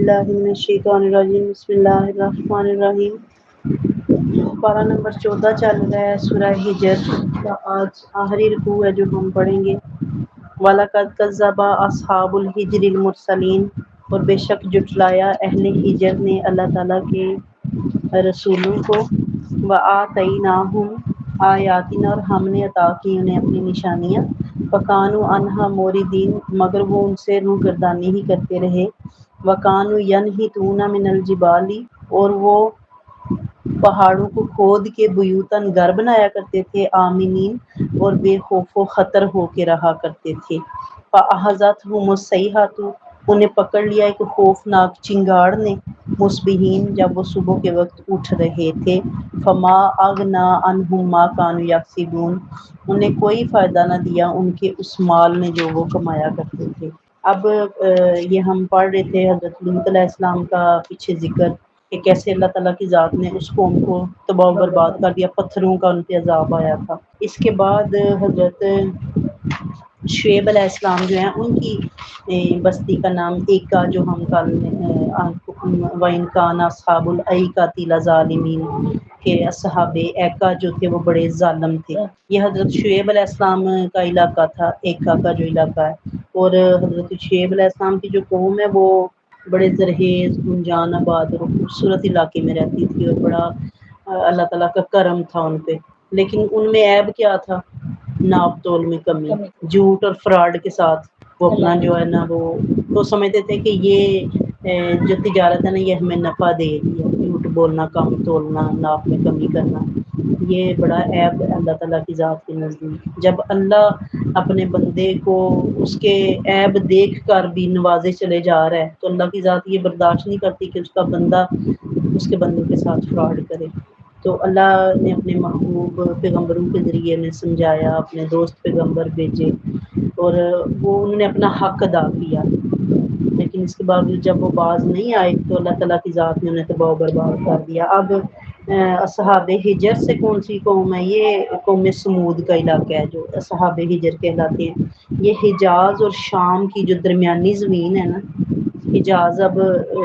باللہ من الشیطان الرجیم بسم اللہ الرحمن الرحیم۔ پارہ نمبر 14 چل رہا ہے سورہ ہجر کا آج آخری رکوع ہے جو ہم پڑھیں گے۔ وَلَقَدْ كَذَّبَ أَصْحَابُ الْحِجْرِ الْمُرْسَلِينَ، اور بے شک جھٹلایا اہل ہجر نے اللہ تعالیٰ کے رسولوں کو۔ وَآتَيْنَاهُمْ آیاتنا، اور ہم نے عطا کی انہیں اپنی نشانیاں۔ فَكَانُوا عَنْهَا مُعْرِضِينَ، مگر وہ ان سے روگردانی ہی کرتے رہے۔ وَكَانُوا يَنْحِتُونَ مِنَ الْجِبَالِ، اور وہ پہاڑوں کو کھود کے بیوتاً گھر بنایا کرتے تھے۔ آمنین، اور بے خوف و خطر ہو کے رہا کرتے تھے۔ فَأَخَذَتْهُمُ الصَّيْحَةُ، انہیں پکڑ لیا ایک خوفناک چنگاڑ نے۔ مصبحین، جب وہ صبح کے وقت اٹھ رہے تھے۔ فما اغنی عنہم ما كانوا یکسبون، انہیں کوئی فائدہ نہ دیا ان کے اس مال نے جو وہ کمایا کرتے تھے۔ اب یہ ہم پڑھ رہے تھے حضرت لوط علیہ السلام کا پیچھے ذکر کہ کیسے اللہ تعالیٰ کی ذات نے اس قوم کو تباہ و برباد کر دیا، پتھروں کا ان پہ عذاب آیا تھا۔ اس کے بعد حضرت شعیب علیہ السلام جو ہیں ان کی بستی کا نام ایکا، جو ہم کل وَإِنْ كَانَ أَصْحَابُ الْأَيْكَةِ لَظَالِمِينَ، کہ اصحاب ایکا جو تھے وہ بڑے ظالم تھے۔ یہ حضرت شعیب علیہ السلام کا علاقہ تھا، ایکا کا جو علاقہ ہے۔ اور حضرت شعیب علیہ السلام کی جو قوم ہے وہ بڑے زرخیز، گنجان آباد اور خوبصورت علاقے میں رہتی تھی، اور بڑا اللہ تعالیٰ کا کرم تھا ان پہ۔ لیکن ان میں عیب کیا تھا؟ ناپ تول میں کمی، جھوٹ اور فراڈ کے ساتھ وہ اپنا جو ہے نا وہ سمجھتے تھے کہ یہ جو تجارت ہے نا یہ ہمیں نفع دے رہی ہے۔ جھوٹ بولنا، کم تولنا، ناپ میں کمی کرنا، یہ بڑا عیب ہے اللہ تعالیٰ کی ذات کے نزدیک۔ جب اللہ اپنے بندے کو اس کے عیب دیکھ کر بھی نوازے چلے جا رہا ہے تو اللہ کی ذات یہ برداشت نہیں کرتی کہ اس کا بندہ اس کے بندوں کے ساتھ فراڈ کرے۔ تو اللہ نے اپنے محبوب پیغمبروں کے ذریعے نے سمجھایا، اپنے دوست پیغمبر بھیجے، اور وہ انہوں نے اپنا حق ادا کیا۔ لیکن اس کے باوجود جب وہ باز نہیں آئے تو اللہ تعالیٰ کی ذات نے انہیں تباہ و برباد کر دیا۔ اب اصحاب ہجر سے کون سی قوم ہے؟ یہ قوم سمود کا علاقہ ہے جو اصحاب ہجر کہلاتے ہیں۔ یہ حجاز اور شام کی جو درمیانی زمین ہے نا، حجاز، اب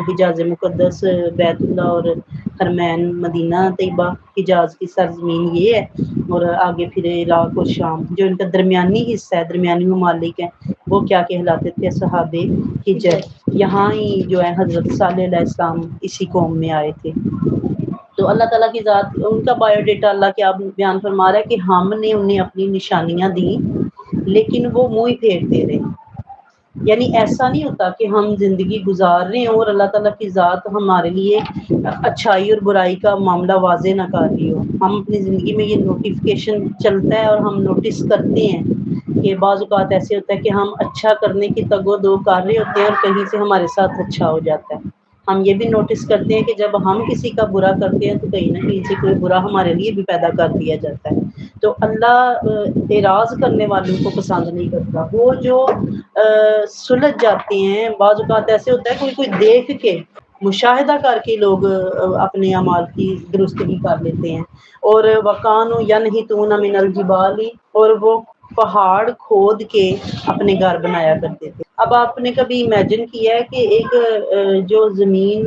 حجاز مقدس بیت اللہ اور حرمین مدینہ طیبہ، حجاز کی سرزمین یہ ہے، اور آگے پھر عراق اور شام جو ان کا درمیانی حصہ ہے، درمیانی ممالک ہیں، وہ کیا کہلاتے تھے؟ اصحاب ہجر۔ یہاں ہی جو ہے حضرت صالح علیہ السلام اسی قوم میں آئے تھے۔ تو اللہ تعالیٰ کی ذات، ان کا بایو ڈیٹا اللہ کیا بیان فرما رہا ہے کہ ہم نے انہیں اپنی نشانیاں دیں لیکن وہ منہ ہی پھیرتے رہے۔ یعنی ایسا نہیں ہوتا کہ ہم زندگی گزار رہے ہیں اور اللہ تعالیٰ کی ذات ہمارے لیے اچھائی اور برائی کا معاملہ واضح نہ کر رہی ہو۔ ہم اپنی زندگی میں یہ نوٹیفیکیشن چلتا ہے اور ہم نوٹس کرتے ہیں کہ بعض اوقات ایسے ہوتا ہے کہ ہم اچھا کرنے کی تگ و دو کر رہے ہوتے ہیں اور کہیں سے ہمارے ساتھ اچھا ہو جاتا ہے۔ ہم یہ بھی نوٹس کرتے ہیں کہ جب ہم کسی کا برا کرتے ہیں تو کہیں نہ کہیں سے کوئی برا ہمارے لیے بھی پیدا کر دیا جاتا ہے۔ تو اللہ اعراض کرنے والوں کو پسند نہیں کرتا۔ وہ جو سلجھ جاتے ہیں، بعض اوقات ایسے ہوتا ہے کوئی دیکھ کے مشاہدہ کر کے لوگ اپنے اعمال کی درستگی کر لیتے ہیں۔ اور وَكَانُوا يَنْحِتُونَ مِنَ الْجِبَالِ، اور وہ پہاڑ کھود کے اپنے گھر بنایا کرتے تھے۔ اب آپ نے کبھی امیجن کیا ہے کہ ایک جو زمین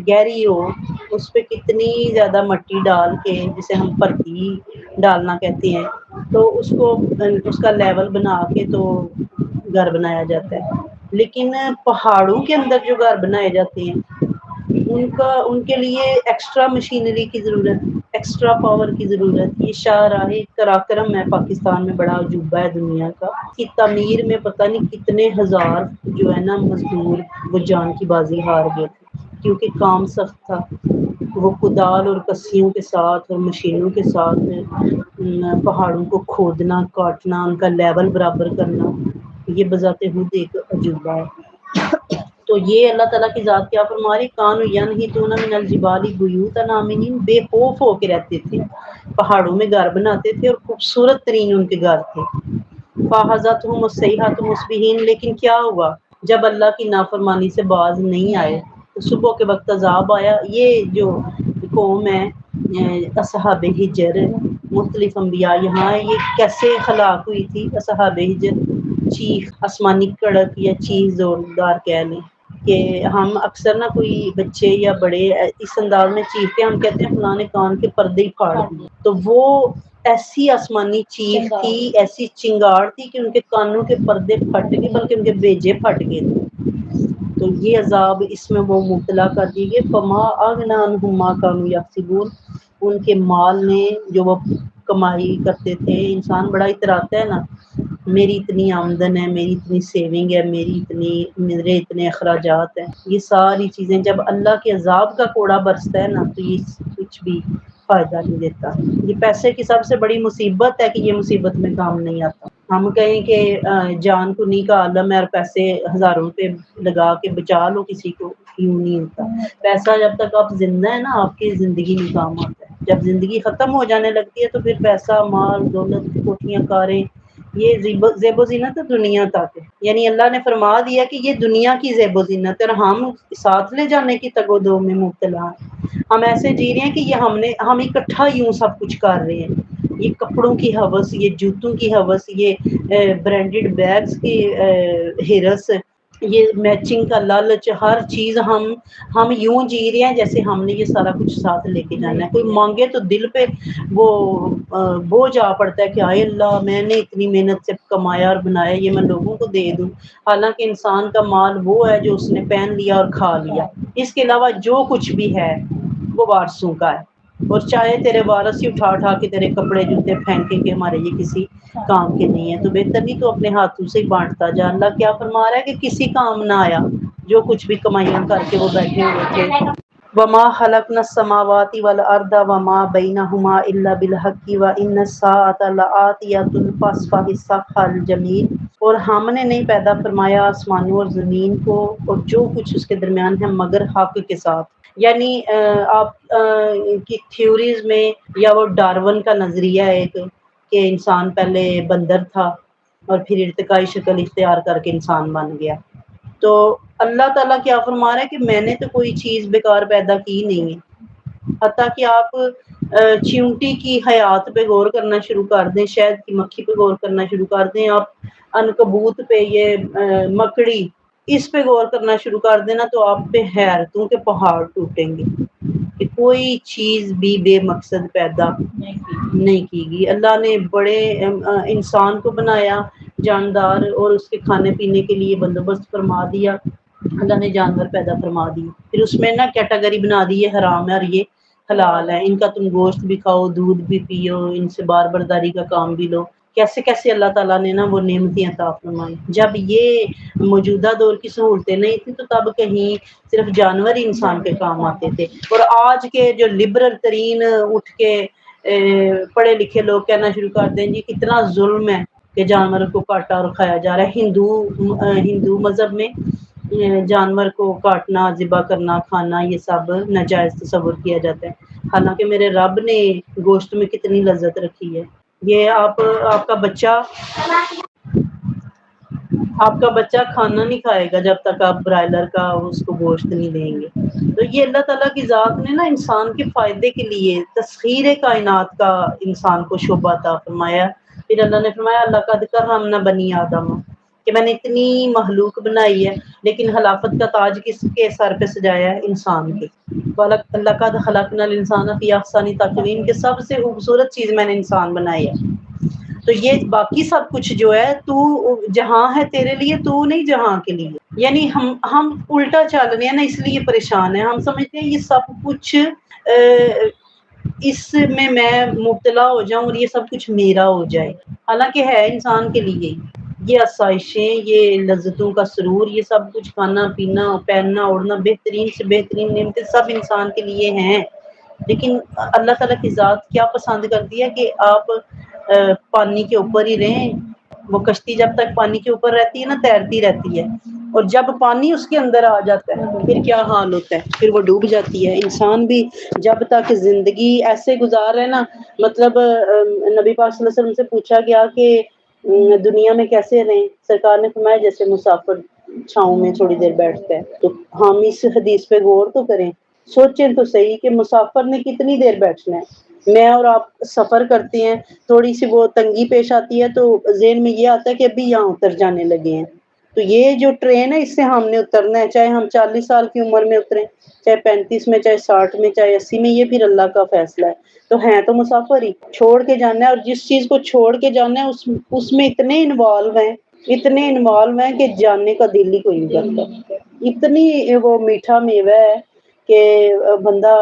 گہری ہو اس پہ کتنی زیادہ مٹی ڈال کے، جسے ہم پرتی ڈالنا کہتے ہیں، تو اس کو اس کا لیول بنا کے تو گھر بنایا جاتا ہے۔ لیکن پہاڑوں کے اندر جو گھر بنائے جاتے ہیں ان کے لیے ایکسٹرا مشینری کی ضرورت، ایکسٹرا پاور کی ضرورت۔ یہ شاہراہ قراقرم ہے، پاکستان میں بڑا عجوبہ ہے دنیا کا۔ کی تعمیر میں پتہ نہیں کتنے ہزار جو ہے نا مزدور وہ جان کی بازی ہار گئے تھے، کیونکہ کام سخت تھا۔ وہ کدال اور کسیوں کے ساتھ اور مشینوں کے ساتھ پہاڑوں کو کھودنا، کاٹنا، ان کا لیول برابر کرنا، یہ بذات خود ایک عجوبہ ہے۔ تو یہ اللہ تعالیٰ کی ذات کیا فرما رہی؟ کانوا ینحتون من الجبال بیوتا آمنین، بے خوف ہو کے رہتے تھے، پہاڑوں میں گھر بناتے تھے اور خوبصورت ترین ان کے گھر تھے۔ فاخذتهم الصیحۃ مصبحین، لیکن کیا ہوا جب اللہ کی نافرمانی سے باز نہیں آئے تو صبح کے وقت عذاب آیا۔ یہ جو قوم ہے اصحاب ہجر، مختلف انبیاء یہاں یہ کیسے ہلاک ہوئی تھی؟ اصحاب ہجر چیخ، آسمانی کڑک یا چیخ زوردار کہہ لیں، کہ ہم اکثر نا کوئی بچے یا بڑے اس انداز میں چیختے ہیں، ہم کہتے ہیں فلاں نے کان کے پردے ہی پھاڑ دیے، تو وہ ایسی آسمانی چیخ تھی، ایسی چنگاڑ تھی کہ ان کے کانوں کے پردے پھٹ گئے، بلکہ ان کے بیجے پھٹ گئے تھے۔ تو یہ عذاب اس میں وہ مبتلا کر دیے گئے۔ فما اغنی عنہم ما کانوا یکسبون، ان کے مال نے جو وہ کمائی کرتے تھے، انسان بڑا اتراتا ہے نا، میری اتنی آمدن ہے، میری اتنی سیونگ ہے، میرے اتنے اخراجات ہیں، یہ ساری چیزیں جب اللہ کے عذاب کا کوڑا برستا ہے نا تو یہ کچھ بھی فائدہ نہیں دیتا۔ یہ پیسے کی سب سے بڑی مصیبت ہے کہ یہ مصیبت میں کام نہیں آتا۔ ہم کہیں کہ جان کنی کا عالم ہے اور پیسے ہزاروں روپے لگا کے بچا لو کسی کو، کیوں نہیں ہوتا؟ پیسہ جب تک آپ زندہ ہے نا آپ کی زندگی میں کام آتا ہے، جب زندگی ختم ہو جانے لگتی ہے تو پھر پیسہ، مال، دولت، کوٹھیاں، کاریں، یہ زیب و زینت ہے دنیا تک ہے۔ یعنی اللہ نے فرما دیا کہ یہ دنیا کی زیب و زینت ہے اور ہم ساتھ لے جانے کی تگ و دو میں مبتلا ہیں۔ ہم ایسے جی رہے ہیں کہ یہ ہم اکٹھا یوں سب کچھ کر رہے ہیں، یہ کپڑوں کی ہوس، یہ جوتوں کی ہوس، یہ برانڈڈ بیگز کی ہرس، یہ میچنگ کا لالچ، ہر چیز ہم یوں جی رہے ہیں جیسے ہم نے یہ سارا کچھ ساتھ لے کے جانا ہے۔ کوئی مانگے تو دل پہ وہ بوجھ آ پڑتا ہے کہ آئے اللہ میں نے اتنی محنت سے کمایا اور بنایا، یہ میں لوگوں کو دے دوں۔ حالانکہ انسان کا مال وہ ہے جو اس نے پہن لیا اور کھا لیا، اس کے علاوہ جو کچھ بھی ہے وہ وارثوں کا ہے، اور چاہے تیرے وارث ہی اٹھا اٹھا کے تیرے کپڑے جوتے پھینکیں کہ ہمارے یہ کسی کام کے نہیں ہے، تو بہتر نہیں تو اپنے ہاتھوں سے ہی بانٹتا جا۔ اللہ کیا فرما رہا ہے کہ کسی کام نہ آیا جو کچھ بھی کمائیاں کر کے وہ بیٹھے ہوئے تھے۔ وما خلقنا السماوات والارض وما بينهما الا بالحق وان الساعه لآتية فاصفح الصفح الجميل، اور ہم نے نہیں پیدا فرمایا آسمانوں اور زمین کو اور جو کچھ اس کے درمیان ہے مگر حق کے ساتھ۔ یعنی آپ کی تھیوریز میں یا وہ ڈارون کا نظریہ ہے ایک کہ انسان پہلے بندر تھا اور پھر ارتقائی شکل اختیار کر کے انسان بن گیا، تو اللہ تعالیٰ کیا فرما رہا ہے کہ میں نے تو کوئی چیز بیکار پیدا کی نہیں ہے، حتیٰ کہ آپ چیونٹی کی حیات پہ غور کرنا شروع کر دیں، شہد کی مکھی پہ غور کرنا شروع کر دیں، آپ عنکبوت پہ، یہ مکڑی، اس پہ غور کرنا شروع کر دینا تو آپ پہ حیرتوں کے پہاڑ ٹوٹیں گے کہ کوئی چیز بھی بے مقصد پیدا نہیں کی گئی۔ اللہ نے بڑے انسان کو بنایا جاندار اور اس کے کھانے پینے کے لیے بندوبست فرما دیا، اللہ نے جانور پیدا فرما دی، پھر اس میں نا کیٹیگری بنا دی یہ حرام ہے اور یہ حلال ہے، ان کا تم گوشت بھی کھاؤ، دودھ بھی پیو، ان سے بار برداری کا کام بھی لو۔ کیسے کیسے اللہ تعالیٰ نے نا وہ نعمتیں عطا فرمائی۔ جب یہ موجودہ دور کی سہولتیں نہیں تھیں تو تب کہیں صرف جانور ہی انسان کے کام آتے تھے، اور آج کے جو لبرل ترین اٹھ کے پڑھے لکھے لوگ کہنا شروع کر دیں جی کتنا ظلم ہے کہ جانوروں کو کاٹا اور کھایا جا رہا ہے۔ ہندو مذہب میں جانور کو کاٹنا، ذبح کرنا، کھانا یہ سب ناجائز تصور کیا جاتا ہے، حالانکہ میرے رب نے گوشت میں کتنی لذت رکھی ہے۔ یہ آپ کا بچہ کھانا نہیں کھائے گا جب تک آپ برائلر کا اس کو گوشت نہیں دیں گے۔ تو یہ اللہ تعالیٰ کی ذات نے نا انسان کے فائدے کے لیے تسخیر کائنات کا انسان کو شعبہ عطا فرمایا۔ پھر اللہ نے فرمایا اللہ قد کرمنا بنی آدم، کہ میں نے اتنی مخلوق بنائی ہے لیکن خلافت کا تاج کس کے سر پہ سجایا ہے؟ انسان کے۔ لقد خلقنا الانسان فی احسن تقویم، کہ سب سے خوبصورت چیز میں نے انسان بنائی ہے۔ تو یہ باقی سب کچھ جو ہے تو جہاں ہے تیرے لیے، تو نہیں جہاں کے لیے۔ یعنی ہم الٹا چل رہے ہیں نا، اس لیے پریشان ہیں۔ ہم سمجھتے ہیں یہ سب کچھ اس میں مبتلا ہو جاؤں اور یہ سب کچھ میرا ہو جائے، حالانکہ ہے انسان کے لیے ہی۔ یہ آسائشیں، یہ لذتوں کا سرور، یہ سب کچھ کھانا پینا، پہننا اوڑھنا، بہترین سے بہترین نعمتیں سب انسان کے لیے ہیں، لیکن اللہ تعالیٰ کی ذات کیا پسند کرتی ہے کہ آپ پانی کے اوپر ہی رہیں۔ وہ کشتی جب تک پانی کے اوپر رہتی ہے نا تیرتی رہتی ہے، اور جب پانی اس کے اندر آ جاتا ہے پھر کیا حال ہوتا ہے؟ پھر وہ ڈوب جاتی ہے۔ انسان بھی جب تک زندگی ایسے گزار رہے نا، مطلب نبی پاک صلی اللہ علیہ وسلم سے پوچھا گیا کہ دنیا میں کیسے رہیں؟ سرکار نے فرمایا جیسے مسافر چھاؤں میں تھوڑی دیر بیٹھتا ہے۔ تو ہم اس حدیث پہ غور تو کریں، سوچیں تو صحیح کہ مسافر نے کتنی دیر بیٹھنا ہے۔ میں اور آپ سفر کرتے ہیں، تھوڑی سی وہ تنگی پیش آتی ہے تو ذہن میں یہ آتا ہے کہ ابھی یہاں اتر جانے لگے ہیں، تو یہ جو ٹرین ہے اس سے ہم نے اترنا ہے، چاہے ہم 40 سال کی عمر میں اتریں، چاہے 35 میں، چاہے 60 میں، چاہے 80 میں، یہ پھر اللہ کا فیصلہ ہے۔ تو ہیں تو مسافر ہی، چھوڑ کے جانا ہے، اور جس چیز کو چھوڑ کے جانا ہے اس میں اتنے انوالو ہیں، اتنے انوالو ہیں کہ جاننے کا دل ہی کوئی نہیں کرتا۔ اتنی وہ میٹھا میوہ ہے کہ بندہ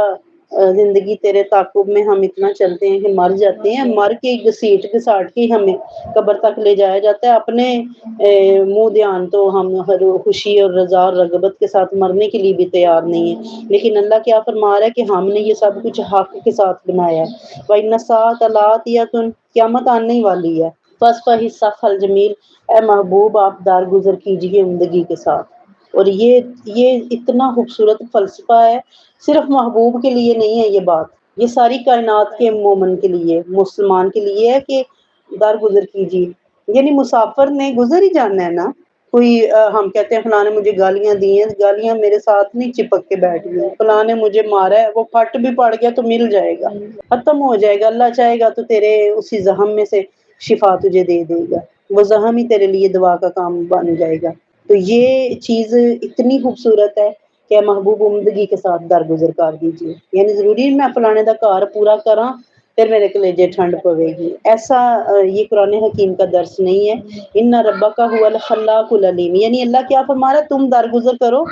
زندگی تیرے تعاقب میں ہم اتنا چلتے ہیں کہ مر جاتے ہیں، مر کے گھسیٹ گھساٹ کے ہمیں قبر تک لے جایا جاتا ہے، اپنے منہ دھیان تو ہم ہر خوشی اور رضا اور رغبت کے ساتھ مرنے کے لیے بھی تیار نہیں ہے، لیکن اللہ کیا فرما رہا ہے کہ ہم نے یہ سب کچھ حق کے ساتھ بنایا ہے۔ وَإِنَّ السَّاعَةَ لَآتِيَةٌ، قیامت آنے ہی والی ہے۔ فَاصْفَحِ الصَّفْحَ الْجَمِيلَ، اے محبوب آپ درگزر کیجیے عمدگی کے ساتھ۔ اور یہ اتنا خوبصورت فلسفہ ہے، صرف محبوب کے لیے نہیں ہے یہ بات، یہ ساری کائنات کے مومن کے لیے، مسلمان کے لیے ہے کہ درگزر کیجیے، یعنی مسافر نے گزر ہی جانا ہے نا۔ کوئی ہم کہتے ہیں فلاں نے مجھے گالیاں دی ہیں، گالیاں میرے ساتھ نہیں چپک کے بیٹھ گئی، فلاں نے مجھے مارا ہے، وہ پھٹ بھی پڑ گیا تو مل جائے گا، ختم ہو جائے گا، اللہ چاہے گا تو تیرے اسی زخم میں سے شفا تجھے دے دے گا، وہ زخم ہی تیرے لیے دوا کا کام بن جائے گا۔ تو یہ چیز اتنی خوبصورت ہے کہ محبوب عمدگی کے ساتھ درگزر کر دیجیے، یعنی ضروری میں فلانے دا کار پورا کراں پھر میرے کلیجے ٹھنڈ پوے گی، ایسا یہ قرآن حکیم کا درس نہیں ہے۔ ان ربک هو الخلاق العلیم، یعنی اللہ کیا فرما رہا ہے، تم درگزر کرو،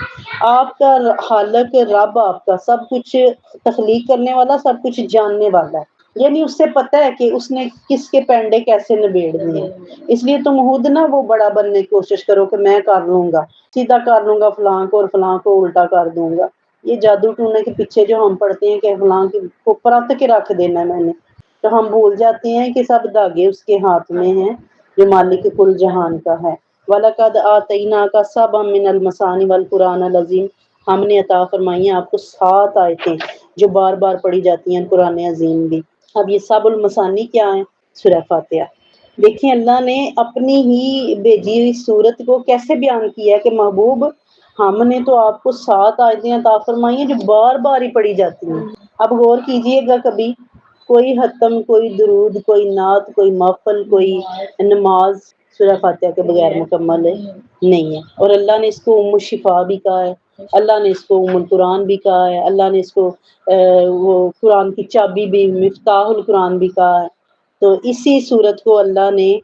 آپ کا خالق رب آپ کا سب کچھ تخلیق کرنے والا، سب کچھ جاننے والا ہے، یعنی اس سے پتہ ہے کہ اس نے کس کے پینڈے کیسے نبیڑ دیے ہیں۔ اس لیے تم خود نہ وہ بڑا بننے کی کوشش کرو کہ میں کر لوں گا، سیدھا کر لوں گا فلاں کو اور فلاں کو الٹا کر دوں گا، یہ جادو ٹونے کے پیچھے جو ہم پڑھتے ہیں کہ فلاں کو پرت کے رکھ دینا ہے میں نے، تو ہم بھول جاتے ہیں کہ سب دھاگے اس کے ہاتھ میں ہیں جو مالک کل جہان کا ہے۔ وَلَقَدْ آتَيْنَاكَ سَبْعًا مِّنَ الْمَثَانِِ وَالْقُرْآنَ الْعَظِيمَ، ہم نے عطا فرمائی ہیں آپ کو 7 آیتیں جو بار بار پڑھی جاتی ہیں قرآن عظیم بھی۔ اب یہ سب المثانی کیا ہیں؟ سورہ فاتحہ۔ دیکھیں اللہ نے اپنی ہی بھیجی ہوئی صورت کو کیسے بیان کیا ہے کہ محبوب ہم نے تو آپ کو 7 آیتیں عطا فرمائی ہیں جو بار بار ہی پڑھی جاتی ہیں۔ اب غور کیجئے گا، کبھی کوئی ختم، کوئی درود، کوئی نعت، کوئی محفل، کوئی نماز سورہ فاتحہ کے بغیر مکمل نہیں ہے، اور اللہ نے اس کو ام الشفا بھی کہا ہے، اللہ نے اس کو ام القرآن بھی کہا ہے، اللہ نے اس کو وہ قرآن کی چابی بھی، مفتاح القرآن بھی کہا ہے۔ تو اسی صورت کو اللہ نے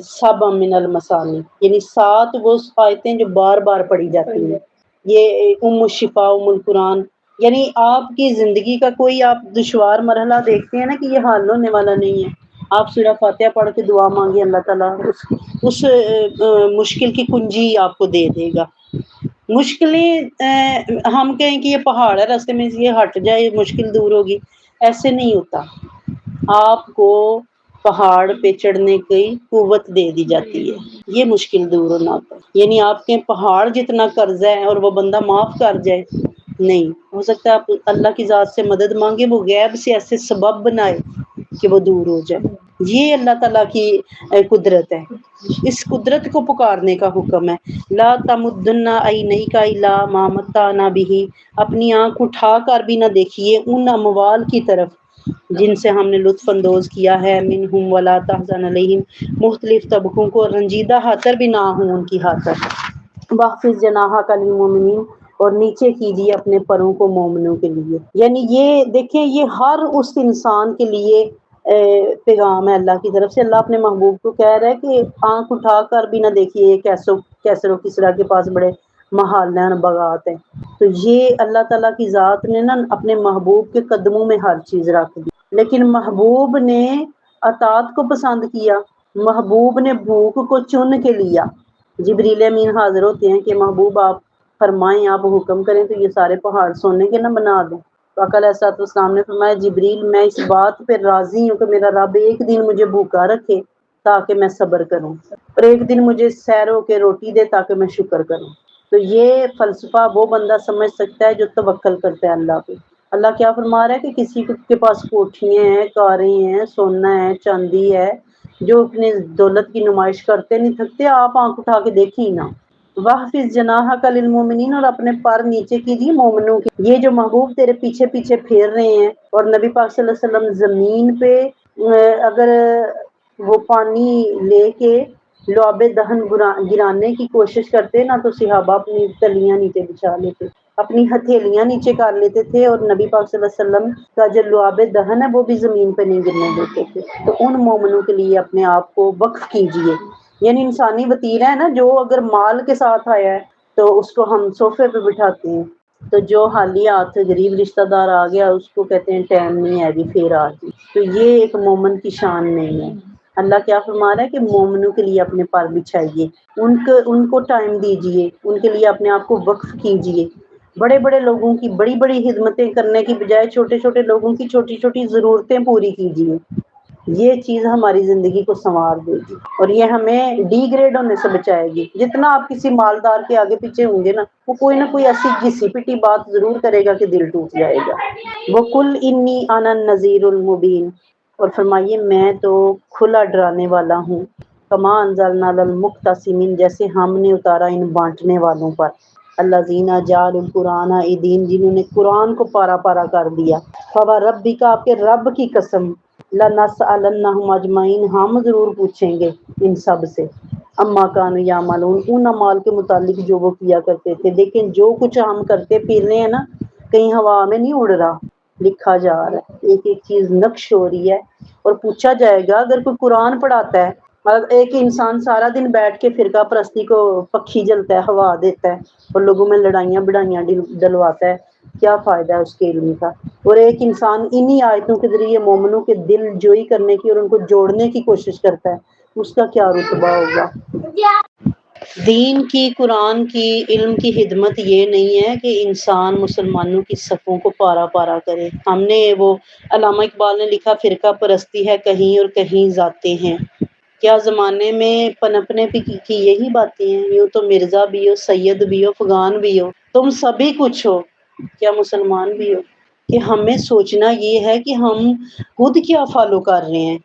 سبع من المثانی، یعنی 7 وہ آیتیں جو بار بار پڑھی جاتی ہیں، یہ ام الشفا، ام القرآن، یعنی آپ کی زندگی کا کوئی آپ دشوار مرحلہ دیکھتے ہیں نا کہ یہ حل ہونے والا نہیں ہے، آپ سورہ فاتحہ پڑھ کے دعا مانگے، اللہ تعالیٰ اس مشکل کی کنجی آپ کو دے دے گا۔ مشکلیں ہم کہیں کہ یہ پہاڑ ہے راستے میں یہ ہٹ جائے مشکل دور ہوگی، ایسے نہیں ہوتا، آپ کو پہاڑ پہ چڑھنے کی قوت دے دی جاتی ہے، یہ مشکل دور ہونا ہوتا ہے، یعنی آپ کے پہاڑ جتنا قرض ہے اور وہ بندہ معاف کر جائے نہیں ہو سکتا، آپ اللہ کی ذات سے مدد مانگے، وہ غیب سے ایسے سبب بنائے کہ وہ دور ہو جائے، یہ اللہ تعالیٰ کی قدرت ہے، اس قدرت کو پکارنے کا حکم ہے۔ لا تمدن عینیک الی ما متعنا بہ، اپنی آنکھ اٹھا کر بھی نہ دیکھیے ان اموال کی طرف جن سے ہم نے لطف اندوز کیا ہے، منہم ولا تحزن علیہم، مختلف طبقوں کو رنجیدہ خاطر بھی نہ ہوں ان کی خاطر، واخفض جناحک للمؤمنین، اور نیچے کیجیے اپنے پروں کو مومنوں کے لیے، یعنی یہ دیکھیں یہ ہر اس انسان کے لیے پیغام ہے اللہ کی طرف سے۔ اللہ اپنے محبوب کو کہہ رہا ہے کہ آنکھ اٹھا کر بھی نہ دیکھیے کیسر و کسریٰ کے پاس بڑے محال ہیں، باغات ہیں، تو یہ اللہ تعالیٰ کی ذات نے نا اپنے محبوب کے قدموں میں ہر چیز رکھ دی، لیکن محبوب نے اطاعت کو پسند کیا، محبوب نے بھوک کو چن کے لیا، جبریل امین حاضر ہوتے ہیں کہ محبوب آپ فرمائیں، آپ حکم کریں تو یہ سارے پہاڑ سونے کے نہ بنا دیں، تو آقا علیہ الصلوۃ والسلام نے فرمایا جبریل میں اس بات پہ راضی ہوں کہ میرا رب ایک دن مجھے بھوکا رکھے تاکہ میں صبر کروں، اور ایک دن مجھے سیر ہو کے روٹی دے تاکہ میں شکر کروں۔ تو یہ فلسفہ وہ بندہ سمجھ سکتا ہے جو توکل کرتا ہے اللہ پہ۔ اللہ کیا فرما رہا ہے کہ کسی کے پاس کوٹھیاں ہیں، کاریں ہیں، سونا ہے، چاندی ہے، جو اپنی دولت کی نمائش کرتے نہیں تھکتے، آپ آنکھ اٹھا کے دیکھیں نا۔ واحفظ جناحک للمؤمنین، اور اپنے پر نیچے کیجیے مومنوں کی، یہ جو محبوب تیرے پیچھے پیچھے پھیر رہے ہیں، اور نبی پاک صلی اللہ علیہ وسلم زمین پہ اگر وہ پانی لے کے لعاب دہن گرانے کی کوشش کرتے نا تو صحابہ اپنی تلیاں نیچے بچھا لیتے، اپنی ہتھیلیاں نیچے کر لیتے تھے، اور نبی پاک صلی اللہ علیہ وسلم کا جو لعاب دہن ہے وہ بھی زمین پہ نہیں گرنے دیتے تھے۔ تو ان مومنوں کے لیے اپنے آپ کو وقف کیجئے، یعنی انسانی وتیرہ ہے نا، جو اگر مال کے ساتھ آیا ہے تو اس کو ہم صوفے پہ بٹھاتے ہیں، تو جو حالی ہاتھ غریب رشتہ دار آ گیا اس کو کہتے ہیں ٹائم نہیں ہے جی پھر آ جی، تو یہ ایک مومن کی شان نہیں ہے۔ اللہ کیا فرما رہا ہے کہ مومنوں کے لیے اپنے پر بچھائیے، ان کو ٹائم دیجئے، ان کے لیے اپنے آپ کو وقف کیجئے۔ بڑے بڑے لوگوں کی بڑی بڑی خدمتیں کرنے کی بجائے چھوٹے چھوٹے لوگوں کی چھوٹی چھوٹی ضرورتیں پوری کیجیے، یہ چیز ہماری زندگی کو سنوار دے گی، اور یہ ہمیں ڈی گریڈ ہونے سے بچائے گی۔ جتنا آپ کسی مالدار کے آگے پیچھے ہوں گے نا، وہ کوئی نہ کوئی ایسی گھسی پٹی بات ضرور کرے گا کہ دل ٹوٹ جائے گا۔ وَقُلْ إِنِّي أَنَا النَّذِيرُ الْمُبِينُ، اور فرمائیے میں تو کھلا ڈرانے والا ہوں، کما انزلنا علی المقتسمین، جیسے ہم نے اتارا ان بانٹنے والوں پر، الذین جعلوا القرآن عیدین، جنہوں نے قرآن کو پارا پارا کر دیا۔ فوربک، آپ کے رب کی قسم، لنسألنہم اجمعین، ہم ضرور پوچھیں گے ان سب سے، اما کانوا یعملون، ان اعمال کے متعلق جو وہ کیا کرتے تھے۔ لیکن جو کچھ ہم کرتے پھر رہے ہیں نا، کہیں ہوا میں نہیں اڑ رہا، لکھا جا رہا ہے، ایک ایک چیز نقش ہو رہی ہے، اور پوچھا جائے گا۔ اگر کوئی قرآن پڑھاتا ہے اور ایک انسان سارا دن بیٹھ کے فرقہ پرستی کو پکھی جلتا ہے، ہوا دیتا ہے، اور لوگوں میں لڑائیاں بڑھائیاں ڈلواتا ہے، کیا فائدہ ہے اس کے علم کا؟ اور ایک انسان انہی آیتوں کے ذریعے مومنوں کے دل جوئی کرنے کی اور ان کو جوڑنے کی کوشش کرتا ہے، اس کا کیا رتبہ ہوگا؟ دین کی، قرآن کی، علم کی خدمت یہ نہیں ہے کہ انسان مسلمانوں کی صفوں کو پارا پارا کرے۔ ہم نے وہ علامہ اقبال نے لکھا، فرقہ پرستی ہے کہیں اور کہیں ذاتیں ہیں۔ کیا زمانے میں پنپنے کی یہی باتیں ہیں؟ یوں تو مرزا بھی ہو، سید بھی ہو، افغان بھی ہو، تم سبھی کچھ ہو، کیا مسلمان بھی ہو؟ کہ ہمیں سوچنا یہ ہے کہ ہم خود کیا فالو کر رہے ہیں،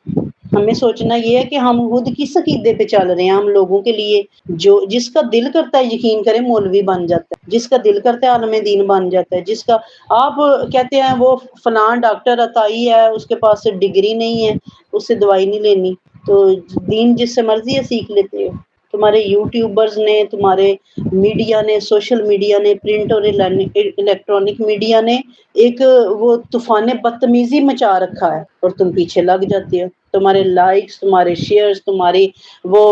ہمیں سوچنا یہ ہے کہ ہم خود کس عقیدے پہ چل رہے ہیں۔ ہم لوگوں کے لیے جو جس کا دل کرتا ہے یقین کرے مولوی بن جاتا ہے، جس کا دل کرتا ہے عالم دین بن جاتا ہے، جس کا آپ کہتے ہیں وہ فلاں ڈاکٹر عطائی ہے، اس کے پاس ڈگری نہیں ہے، اس سے دوائی نہیں لینی، تو دین جس سے مرضی ہے سیکھ لیتے ہو۔ تمہارے یوٹیوبرز نے، تمہارے میڈیا نے، سوشل میڈیا نے، پرنٹ اور الیکٹرانک میڈیا نے ایک وہ طوفان بدتمیزی مچا رکھا ہے، اور تم پیچھے لگ جاتے ہو۔ تمہارے لائکس، تمہارے شیئرز، تمہاری وہ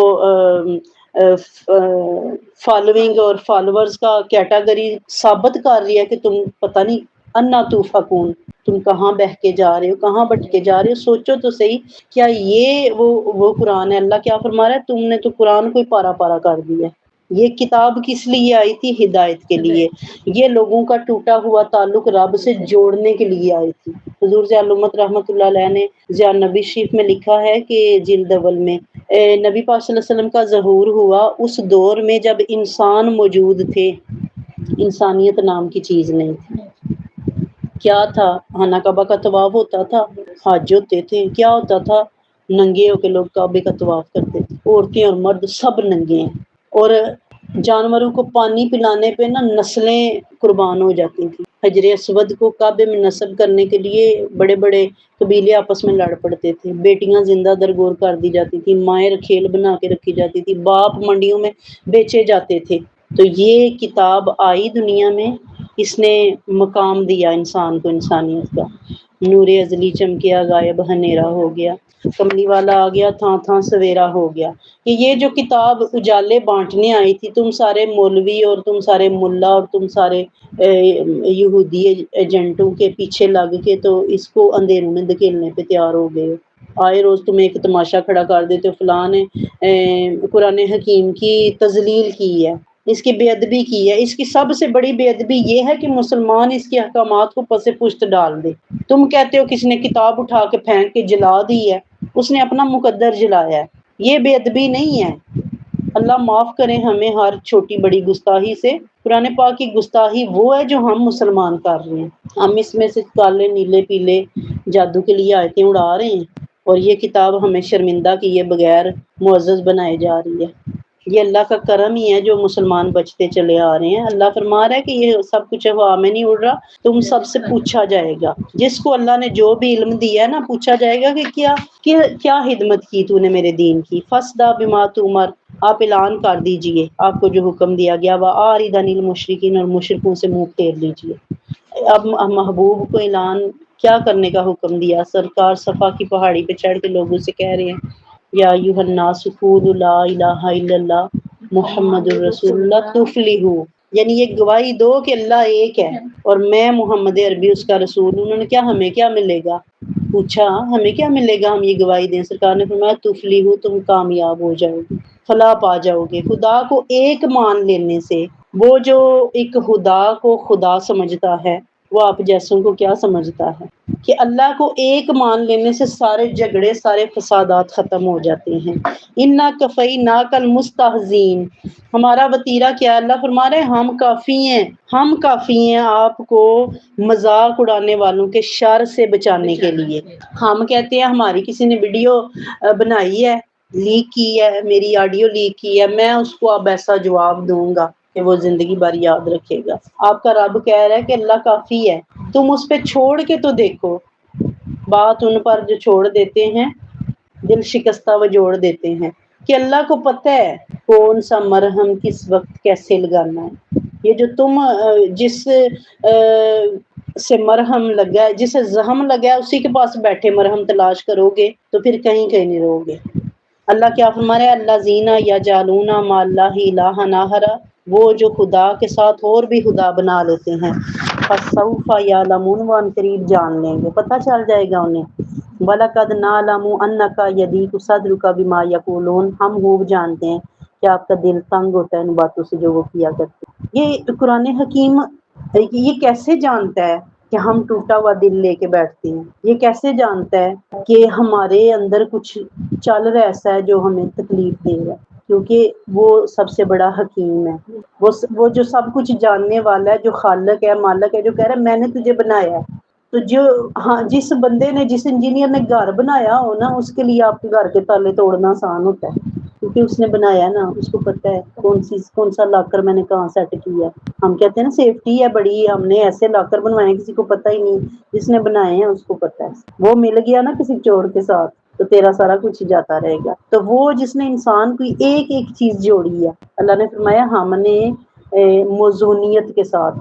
فالوئنگ اور فالوورز کا کیٹاگری ثابت کر رہی ہے کہ تم پتہ نہیں انا تو فکون، تم کہاں بہہ کے جا رہے ہو، کہاں بٹ کے جا رہے ہو۔ سوچو تو صحیح، کیا یہ وہ قرآن ہے؟ اللہ کیا فرما رہا ہے، تم نے تو قرآن کو ہی پارا پارا کر دیا۔ یہ کتاب کس لیے آئی تھی؟ ہدایت کے لیے۔ یہ لوگوں کا ٹوٹا ہوا تعلق رب سے جوڑنے کے لیے آئی تھی۔ حضور ضیاء الامت رحمۃ اللہ علیہ نے ضیاء النبی شریف میں لکھا ہے کہ جلد اول میں نبی پاک صلی اللہ علیہ وسلم کا ظہور ہوا اس دور میں جب انسان موجود تھے، انسانیت نام کی چیز نہیں تھی۔ کیا تھا؟ خانہ کعبہ کا طواف ہوتا تھا، حج ہوتے تھے، کیا ہوتا تھا؟ ننگے ہو کے لوگ کعبے کا طواف کرتے تھے، عورتیں اور مرد سب ننگے ہیں، اور جانوروں کو پانی پلانے پہ نا نسلیں قربان ہو جاتی تھیں۔ حجر اسود کو کعبے میں نصب کرنے کے لیے بڑے بڑے قبیلے آپس میں لڑ پڑتے تھے، بیٹیاں زندہ درگور کر دی جاتی تھی، مائیں کھیل بنا کے رکھی جاتی تھی، باپ منڈیوں میں بیچے جاتے تھے۔ تو یہ کتاب آئی دنیا میں، اس نے مقام دیا انسان کو، انسانیت کا۔ نور ازلی چمکیا، غائب ہنیرا ہو گیا، کملی والا آ گیا، تھاں تھاں سویرا ہو گیا۔ کہ یہ جو کتاب اجالے بانٹنے آئی تھی، تم سارے مولوی اور تم سارے ملا اور تم سارے یہودی ایجنٹوں کے پیچھے لگ کے تو اس کو اندھیروں میں دھکیلنے پہ تیار ہو گئے ہو۔ آئے روز تمہیں ایک تماشا کھڑا کر دیتے ہو، فلاں نے قرآن حکیم کی تذلیل کی ہے، اس کی بے ادبی کی ہے۔ اس کی سب سے بڑی بے ادبی یہ ہے کہ مسلمان اس کے احکامات کو پس پشت ڈال دے۔ تم کہتے ہو کسی نے کتاب اٹھا کے پھینک کے جلا دی ہے، اس نے اپنا مقدر جلایا ہے، یہ بے ادبی نہیں ہے۔ اللہ معاف کریں ہمیں ہر چھوٹی بڑی گستاخی سے۔ قرآن پاک کی گستاخی وہ ہے جو ہم مسلمان کر رہے ہیں، ہم اس میں سے کالے نیلے پیلے جادو کے لیے آیتیں اڑا رہے ہیں، اور یہ کتاب ہمیں شرمندہ کیے بغیر معزز بنائے جا رہی ہے۔ یہ اللہ کا کرم ہی ہے جو مسلمان بچتے چلے آ رہے ہیں۔ اللہ فرما رہا ہے کہ یہ سب کچھ ہوا میں نہیں اڑ رہا، تم سب سے پوچھا جائے گا۔ جس کو اللہ نے جو بھی علم دیا ہے نا، پوچھا جائے گا کہ کیا خدمت کی تو نے میرے دین کی۔ فَاسْدَعْ بِمَا تُؤْمَرْ، آپ اعلان کر دیجئے آپ کو جو حکم دیا گیا، وَأَعْرِضْ عَنِ الْمُشْرِكِينَ، اور مشرکوں سے منہ پھیر لیجئے۔ اب محبوب کو اعلان کیا کرنے کا حکم دیا؟ سرکار صفا کی پہاڑی پہ چڑھ کے لوگوں سے کہہ رہے ہیں یا ایھا الناس قولوا لا الہ الا اللہ محمد الرسول اللہ تفلحوا، یعنی یہ گواہی دو کہ اللہ ایک ہے اور میں محمد عربی اس کا رسول ہوں۔ انہوں نے کیا ہمیں کیا ملے گا پوچھا، ہمیں کیا ملے گا ہم یہ گواہی دیں؟ سرکار نے فرمایا تفلحوا، تم کامیاب ہو جاؤ گے، فلاح پا جاؤ گے۔ خدا کو ایک مان لینے سے، وہ جو ایک خدا کو خدا سمجھتا ہے وہ آپ جیسوں کو کیا سمجھتا ہے؟ کہ اللہ کو ایک مان لینے سے سارے جھگڑے، سارے فسادات ختم ہو جاتے ہیں۔ انا کفیناک المستہزئین، ہمارا وتیرہ کیا ہے؟ اللہ فرما رہے ہیں ہم کافی ہیں، ہم کافی ہیں آپ کو مذاق اڑانے والوں کے شر سے بچانے کے لیے۔ ہم کہتے ہیں ہماری کسی نے ویڈیو بنائی ہے، لیک کی ہے، میری آڈیو لیک کی ہے، میں اس کو اب ایسا جواب دوں گا کہ وہ زندگی بھر یاد رکھے گا۔ آپ کا رب کہہ رہا ہے کہ اللہ کافی ہے، تم اس پہ چھوڑ کے تو دیکھو۔ بات ان پر جو چھوڑ دیتے ہیں، دل شکستہ وہ جوڑ دیتے ہیں کہ اللہ کو پتہ ہے کون سا مرہم کس وقت کیسے لگانا ہے۔ یہ جو تم جس سے مرہم لگا ہے، جسے زخم لگا ہے، اسی کے پاس بیٹھے مرہم تلاش کرو گے تو پھر کہیں کہیں نہیں رہو گے۔ اللہ کیا فرما رہا ہے؟ اللہ زینہ یا جالونا ما اللہ الہ آخر، وہ جو خدا کے ساتھ اور بھی خدا بنا لیتے ہیں۔ فسوف یعلمون، وہ ان قریب جان لیں گے، پتہ چل جائے گا انہیں۔ وَلَقَدْ نَعْلَمُ أَنَّكَ يَضِيقُ صَدْرُكَ بِمَا يَقُولُونَ، ہم خوب جانتے ہیں کہ آپ کا دل تنگ ہوتا ہے ان باتوں سے جو وہ کیا کرتے ہیں۔ یہ قرآن حکیم یہ کیسے جانتا ہے کہ ہم ٹوٹا ہوا دل لے کے بیٹھتے ہیں؟ یہ کیسے جانتا ہے کہ ہمارے اندر کچھ چل رہا ایسا ہے جو ہمیں تکلیف دے رہا ہے؟ کیونکہ وہ سب سے بڑا حکیم ہے، وہ جو سب کچھ جاننے والا ہے، جو خالق ہے، مالک ہے، جو کہہ رہا ہے میں نے تجھے بنایا ہے۔ تو جو ہاں جس بندے نے، جس انجینئر نے گھر بنایا ہو نا، اس کے لیے آپ کے گھر کے تالے توڑنا آسان ہوتا ہے، کیونکہ اس نے بنایا نا، اس کو پتہ ہے کون سا لاکر میں نے کہاں سیٹ کیا ہے۔ ہم کہتے ہیں نا سیفٹی ہے بڑی، ہم نے ایسے لاکر بنوائے ہیں کسی کو پتہ ہی نہیں، جس نے بنائے ہیں اس کو پتہ ہے۔ وہ مل گیا نا کسی چور کے ساتھ تو تیرا سارا کچھ جاتا رہے گا۔ تو وہ جس نے انسان کی ایک ایک چیز جوڑی ہے، اللہ نے فرمایا ہم نے موزونیت کے ساتھ،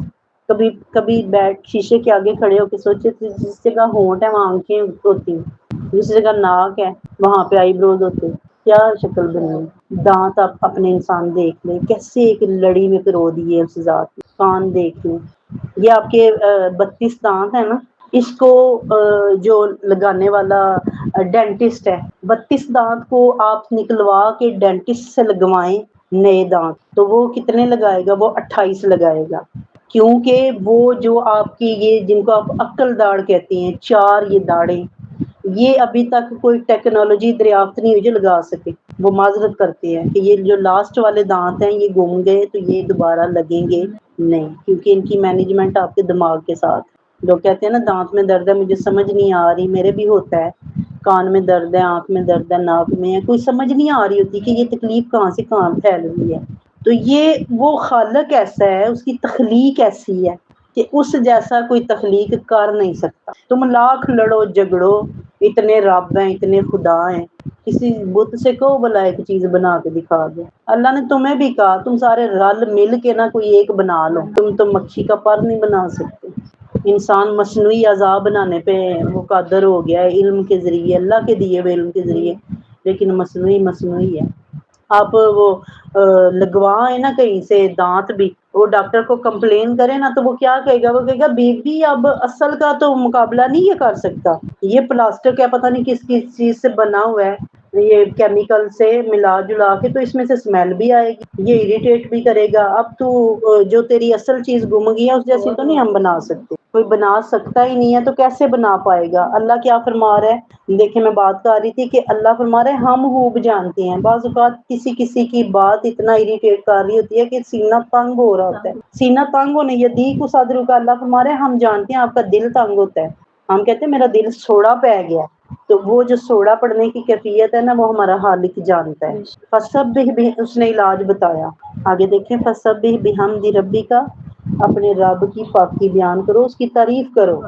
کبھی کبھی بیٹھ شیشے کے آگے کھڑے ہو کے سوچے جس جگہ ہونٹ ہے وہاں آنکھیں ہوتی، جس جگہ ناک ہے وہاں پہ آئی بروز ہوتے، کیا شکل بنی۔ دانت آپ اپنے انسان دیکھ لیں کیسے ایک لڑی میں پرو دیے اس ذات۔ کان دیکھ لیں، یہ آپ کے 32 دانت ہیں نا، اس کو جو لگانے والا ڈینٹسٹ ہے، 32 دانت کو آپ نکلوا کے ڈینٹسٹ سے لگوائیں نئے دانت، تو وہ کتنے لگائے گا؟ وہ 28 لگائے گا۔ کیونکہ وہ جو آپ کی یہ جن کو آپ عقل داڑ کہتے ہیں، 4 یہ داڑیں، یہ ابھی تک کوئی ٹیکنالوجی دریافت نہیں ہوئی جو لگا سکے۔ وہ معذرت کرتے ہیں کہ یہ جو لاسٹ والے دانت ہیں یہ گم گئے تو یہ دوبارہ لگیں گے نہیں، کیونکہ ان کی مینجمنٹ آپ کے دماغ کے ساتھ۔ لوگ کہتے ہیں نا دانت میں درد ہے، مجھے سمجھ نہیں آ رہی، میرے بھی ہوتا ہے، کان میں درد ہے، آنکھ میں درد ہے، ناک میں ہے، کوئی سمجھ نہیں آ رہی ہوتی کہ یہ تکلیف کہاں سے کہاں پھیل رہی ہے۔ تو یہ وہ خالق ایسا ہے، اس کی تخلیق ایسی ہے کہ اس جیسا کوئی تخلیق کر نہیں سکتا۔ تم لاکھ لڑو جھگڑو، اتنے رب ہیں، اتنے خدا ہیں، کسی بت سے کہو بھلا ایک چیز بنا کے دکھا دے۔ اللہ نے تمہیں بھی کہا تم سارے رل مل کے نا کوئی ایک بنا لو، تم تو مکھی کا پر نہیں بنا سکتے۔ انسان مصنوعی اعضاء بنانے پہ وہ قادر ہو گیا ہے علم کے ذریعے، اللہ کے دیے ہوئے علم کے ذریعے، لیکن مصنوعی ہے۔ آپ وہ لگوائیں نا کہیں سے دانت بھی، وہ ڈاکٹر کو کمپلین کرے نا تو وہ کیا کہے گا؟ وہ کہے گا بی بی اب اصل کا تو مقابلہ نہیں یہ کر سکتا، یہ پلاسٹک ہے پتہ نہیں کس چیز سے بنا ہوا ہے، یہ کیمیکل سے ملا جلا کے، تو اس میں سے اسمیل بھی آئے گی، یہ اریٹیٹ بھی کرے گا۔ اب تو جو تیری اصل چیز گم گئی ہے اس جیسی تو نہیں ہم بنا سکتے، کوئی بنا سکتا ہی نہیں ہے تو کیسے بنا پائے گا؟ اللہ کیا فرما رہا ہے؟ دیکھیں میں بات کر رہی تھی کہ اللہ فرما رہے ہیں ہم خوب جانتے ہیں۔ بعض اوقات کسی کی بات اتنا اریٹیٹ کر رہی ہوتی ہے کہ سینہ تنگ ہو رہا ہوتا ہے، سینہ تنگ ہونے یدیق صدر کا، اللہ فرما رہے ہیں ہم جانتے ہیں آپ کا دل تنگ ہوتا ہے۔ ہم کہتے ہیں میرا دل سوڑا پہ گیا، تو وہ جو سوڑا پڑنے کی کیفیت ہے نا، وہ ہمارا خالق جانتا ہے. فسبح بھی اس نے علاج بتایا. آگے دیکھیں، فسبح بحمد ربی کا، اپنے رب کی پاکی بیان کرو، اس کی تعریف کرو.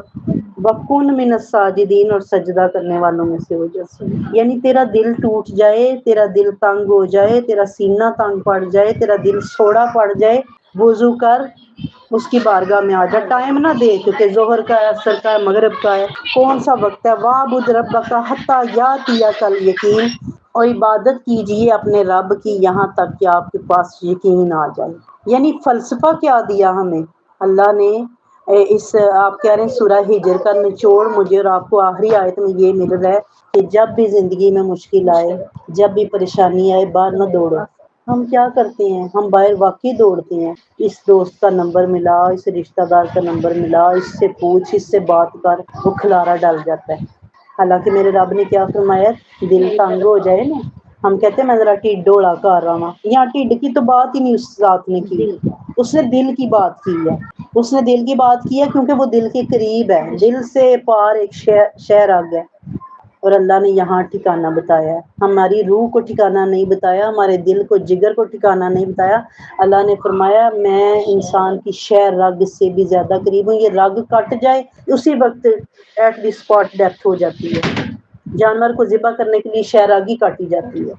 وکن من الساجدین، اور سجدہ کرنے والوں میں سے ہو جاؤ. یعنی تیرا دل ٹوٹ جائے، تیرا دل تنگ ہو جائے، تیرا سینہ تنگ پڑ جائے، تیرا دل سوڑا پڑ جائے، وضو کر، اس کی بارگاہ میں آ جا. ٹائم نہ دے، کیونکہ ظہر کا ہے، عصر کا ہے، مغرب کا ہے، کون سا وقت ہے. وَاعْبُدْ رَبَّكَ حَتَّىٰ يَأْتِيَكَ الْيَقِينُ، اور عبادت کیجیے اپنے رب کی یہاں تک کہ آپ کے پاس یقین آ جائے. یعنی فلسفہ کیا دیا ہمیں اللہ نے. اس آپ کہہ رہے ہیں سورہ ہجر کا نچوڑ مجھے اور آپ کو آخری آیت میں یہ مل رہا ہے کہ جب بھی زندگی میں مشکل آئے، جب بھی پریشانی آئے، باہر نہ دوڑو. ہم کیا کرتے ہیں؟ ہم باہر واقعی دوڑتے ہیں. اس دوست کا نمبر ملا، اس رشتہ دار کا نمبر ملا، اس سے پوچھ، اس سے بات کر، وہ کھلارا ڈل جاتا ہے. حالانکہ میرے رب نے کیا فرمایا؟ دل تنگ ہو جائے نا، ہم کہتے ہیں میں ذرا ٹھڈ ڈولا کر رہا ہوں. یہاں ٹھڈ کی تو بات ہی نہیں اس ذات نے کی، اس نے دل کی بات کی ہے. اس نے دل کی بات کی ہے کیونکہ وہ دل کے قریب ہے. دل سے پار ایک شہر آ گیا، اور اللہ نے یہاں ٹھکانہ بتایا ہے. ہماری روح کو ٹھکانہ نہیں بتایا، ہمارے دل کو، جگر کو ٹھکانہ نہیں بتایا. اللہ نے فرمایا میں انسان کی شہ رگ سے بھی زیادہ قریب ہوں. یہ رگ کٹ جائے اسی وقت ایٹ دی اسپاٹ ڈیتھ ہو جاتی ہے. جانور کو ذبح کرنے کے لیے شہ رگ ہی کاٹی جاتی ہے.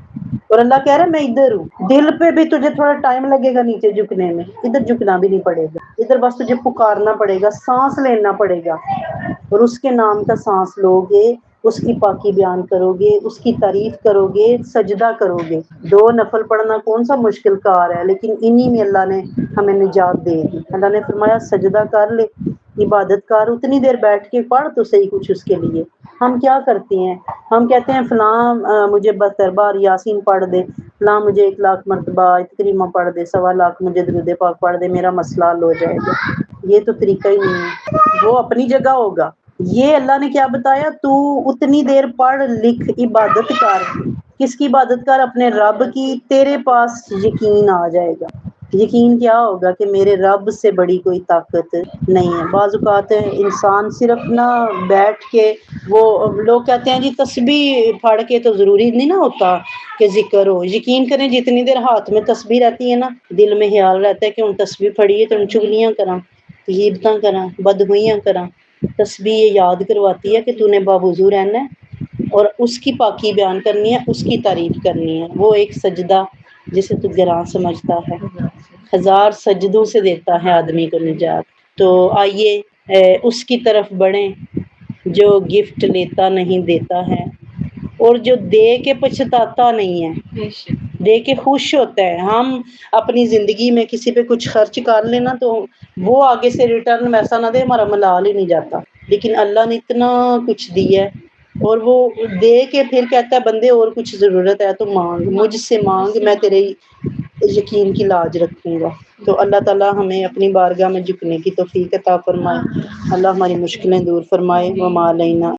اور اللہ کہہ رہا ہے میں ادھر ہوں. دل پہ بھی تجھے تھوڑا ٹائم لگے گا نیچے جھکنے میں، ادھر جھکنا بھی نہیں پڑے گا. ادھر بس تجھے پکارنا پڑے گا، سانس لینا پڑے گا، اور اس کے نام کا سانس لو گے، اس کی پاکی بیان کرو گے، اس کی تعریف کرو گے، سجدہ کرو گے. 2 نفل پڑھنا کون سا مشکل کار ہے، لیکن انہی میں اللہ نے ہمیں نجات دے دی. اللہ نے فرمایا سجدہ کر لے، عبادت کر، اتنی دیر بیٹھ کے پڑھ تو صحیح کچھ اس کے لیے. ہم کیا کرتے ہیں؟ ہم کہتے ہیں فلاں مجھے 72 بار یاسین پڑھ دے، فلاں مجھے 1,00,000 مرتبہ آیت کریمہ پڑھ دے، 1,25,000 مجھے درود پاک پڑھ دے، میرا مسئلہ حل ہو جائے گا. یہ تو طریقہ ہی نہیں ہے. وہ اپنی جگہ ہوگا. یہ اللہ نے کیا بتایا؟ تو اتنی دیر پڑھ لکھ عبادت کر. کس کی عبادت کر؟ اپنے رب کی. تیرے پاس یقین آ جائے گا. یقین کیا ہوگا؟ کہ میرے رب سے بڑی کوئی طاقت نہیں ہے. بعض اوقات انسان صرف نہ بیٹھ کے، وہ لوگ کہتے ہیں جی تسبیح پڑھ کے تو ضروری نہیں نا ہوتا کہ ذکر ہو. یقین کریں جتنی دیر ہاتھ میں تسبیح رہتی ہے نا، دل میں خیال رہتا ہے کہ ہم تسبیح پڑھیے تو ہم چغلیاں کراں، غیبتاں کراں، بدگوئیاں کراں. تسبیح یہ یاد کرواتی ہے کہ تو نے باوضو رہنا ہے اور اس کی پاکی بیان کرنی ہے، اس کی تعریف کرنی ہے. وہ ایک سجدہ جسے تو گراں سمجھتا ہے، 1000 سجدوں سے دیتا ہے آدمی کو نجات. تو آئیے اس کی طرف بڑھیں جو گفٹ لیتا نہیں دیتا ہے، اور جو دے کے پچھتاتا نہیں ہے، دے کے خوش ہوتا ہے. ہم اپنی زندگی میں کسی پہ کچھ خرچ کر لینا تو وہ آگے سے ریٹرن ویسا نہ دے، ہمارا ملال ہی نہیں جاتا. لیکن اللہ نے اتنا کچھ دیا ہے، اور وہ دے کے پھر کہتا ہے بندے اور کچھ ضرورت ہے تو مانگ، مجھ سے مانگ، میں تیرے یقین کی لاج رکھوں گا. تو اللہ تعالیٰ ہمیں اپنی بارگاہ میں جھکنے کی توفیق عطا فرمائے. اللہ ہماری مشکلیں دور فرمائے. وما علینا